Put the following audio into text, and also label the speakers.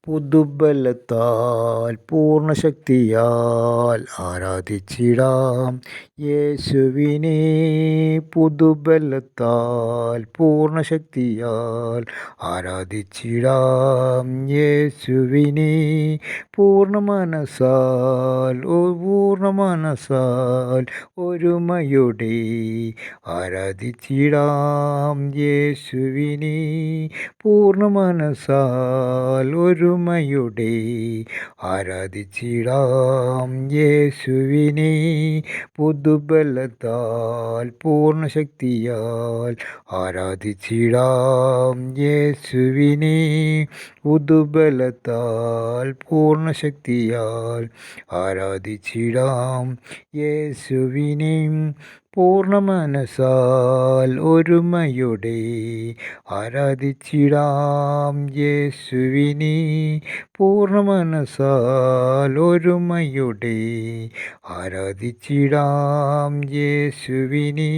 Speaker 1: പുതുബലത്താൽ പൂർണ്ണശക്തിയാൽ ആരാധിച്ചിടാം യേശുവിനെ. പുതുബലത്താൽ പൂർണ്ണശക്തിയാൽ ആരാധിച്ചിടാം യേശുവിനെ. പൂർണ്ണമനസാൽ ഒരുമയോടെ ആരാധിച്ചിടാം യേശുവിനെ. പൂർണ്ണമനസാൽ ഒരുമയോടെ ആരാധിച്ചിടാം യേശുവിനെ. പുതുബലത്താൽ പൂർണ്ണശക്തിയാൽ ആരാധിച്ചിടാം യേശുവിനെ. പുതുബലത്താൽ പൂർണ്ണശക്തിയാൽ ആരാധിച്ചിടാം യേശുവിനെ. പൂർണ്ണമനസാൽ ഒരുമയോടെ ആരാധിച്ചിടാം യേശുവിനെ. പൂർണ്ണമനസാൽ ഒരുമയോടെ ആരാധിച്ചിടാം യേശുവിനെ.